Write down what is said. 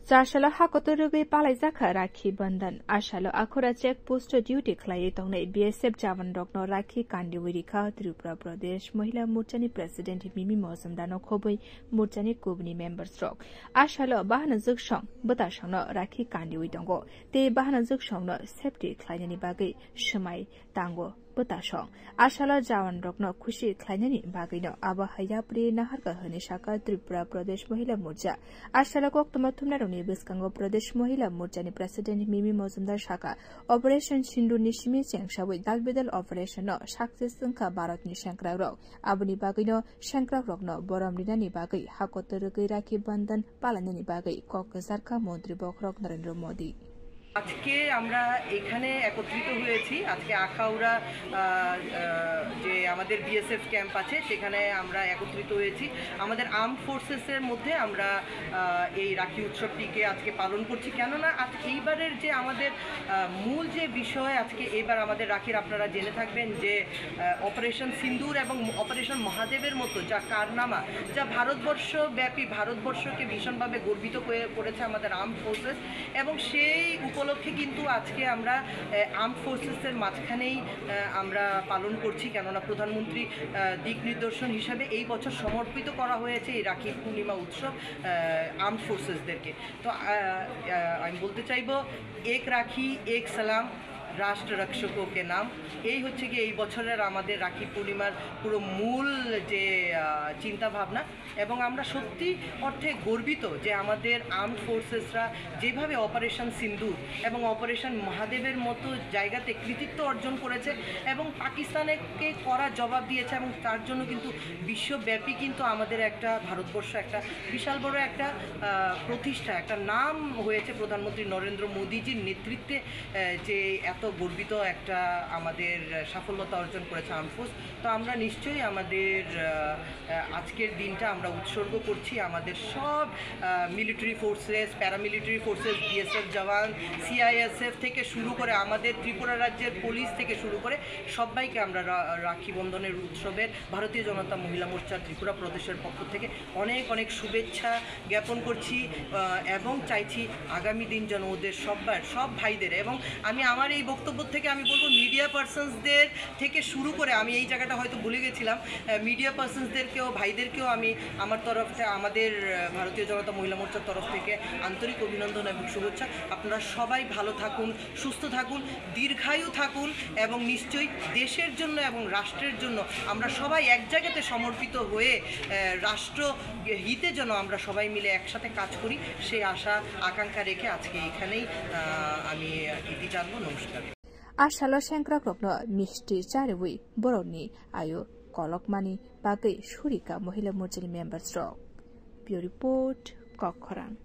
Zarshala hakotorugi palaizaka Rakhi Bandhan Ashalo Akura checkpost duty khlai tongnai BSF Jawan Rokno Rakhi Kandiwirika Tripura Pradesh Mahila Morchani President Mimi Mozamdano Khoboi Morchani Kubni members rok Ashalo bahana zukshong batashangno Rakhi Kandiwi tongo te bahana zukshongno safety khlainani bagai shmai tango Batashong Ashala Jawan Rokno Kushi Klainani Bagino Aba Hayapri Naharka Hanishaka Tripura Pradesh Mahila Morcha Ashala Koktomatumnaroni Biskango Pradesh Mahila Morchani President Mimi Mozumdar Shaka Operation Shindu Nishimi Changshawi Dalbidal Operation no Success Sanka Barat ni Shankra Rok Abuni Bagino Shankra Rokno Boramlina Bagi Hakotorugi Rakhi Bandhan Palanani Bagi Kokazarka Montri Bokrok Narendra Modi আজকে আমরা এখানে একত্রিত হয়েছি আজকে আখাউড়া যে আমাদের BSF camp আছে সেখানে আমরা একত্রিত হয়েছি আমাদের আর্মড ফোর্সেসের মধ্যে আমরা এই রাখি উৎসবটিকে আজকে পালন করছি কেননা আজকে এইবারের যে আমাদের মূল যে বিষয় আজকে এবার আমাদের রাখির আপনারা জেনে থাকবেন যে অপারেশন সিন্দুর এবং অপারেশন মহাদেবের মতো যা কারনামা যা ভারতবর্ষব্যাপী ভারতবর্ষকে ভীষণভাবে গর্বিত করেছে আমাদের আর্মড ফোর্সেস এবং সেই উপলক্ষে কিন্তু আজকে আমরা আর্মড ফোর্সেসের মাঝখানেই আমরা পালন করছি কেননা প্রধানমন্ত্রী দিক নির্দেশন হিসাবে এই বছর সমর্পিত করা হয়েছে এই রাখি পূর্ণিমা উৎসব আর্মড ফোর্সেসদেরকে তো আমি বলতে চাইব এক রাখি এক সালাম রাষ্ট্র রক্ষকও কে নাম এই হচ্ছে কি এই বছরের আমাদের রাখি পূর্ণিমার পুরো মূল যে চিন্তা ভাবনা এবং আমরা সত্যি অর্থে গর্বিত যে আমাদের আর্মড ফোর্সেসরা যেভাবে অপারেশন সিন্দুর এবং অপারেশন মহাদেবের মতো জায়গাতে কৃতিত্ব অর্জন করেছে এবং পাকিস্তানকে করা জবাব দিয়েছে এবং তার জন্য কিন্তু বিশ্বব্যাপী কিন্তু আমাদের একটা ভারতবর্ষ একটা বিশাল বড় একটা প্রতিষ্ঠা একটা নাম হয়েছে প্রধানমন্ত্রী নরেন্দ্র মোদীজির নেতৃত্বে যে এত গর্বিত একটা আমাদের সাফল্যতা অর্জন করেছে আর্মড ফোর্স তো আমরা নিশ্চয়ই আমাদের আজকের দিনটা আমরা উৎসর্গ করছি আমাদের সব military forces paramilitary forces BSF jawan CISF থেকে শুরু করে আমাদের ত্রিপুরা রাজ্যের পুলিশ থেকে শুরু করে সবাইকে আমরা রাখি বন্ধনের উৎসবের ভারতীয় জনতা মহিলা মোর্চা ত্রিপুরা প্রদেশের পক্ষ থেকে অনেক অনেক শুভেচ্ছা জ্ঞাপন করছি এবং চাইছি আগামী দিন যেন ওদের সব ভাইদের এবং আমি আমার এই বক্তব্য থেকে আমি বলবো মিডিয়া পার্সনসদের থেকে শুরু করে আমি এই জায়গাটা হয়তো ভুলে গেছিলাম মিডিয়া পার্সনসদেরকেও ভাইদেরকেও আমি আমার তরফ থেকে আমাদের ভারতীয় জনতা মহিলা মোর্চার তরফ থেকে আন্তরিক অভিনন্দন এবং শুভেচ্ছা আপনারা সবাই ভালো থাকুন সুস্থ থাকুন দীর্ঘায়ু থাকুন এবং নিশ্চয়ই দেশের জন্য এবং রাষ্ট্রের জন্য আমরা সবাই এক জায়গাতে সমর্পিত হয়ে রাষ্ট্র হিতে যেন আমরা সবাই মিলে একসাথে কাজ করি সেই আশা আকাঙ্ক্ষা রেখে আজকে এখানেই আমি ইতি টানবো নমস্কার Ashalo Shankra Rokno Mishti Chariwi Boroni Ayo Kolokmani Bagai Shurika Mahila Morchani members rok. Bureau Report Kokhoran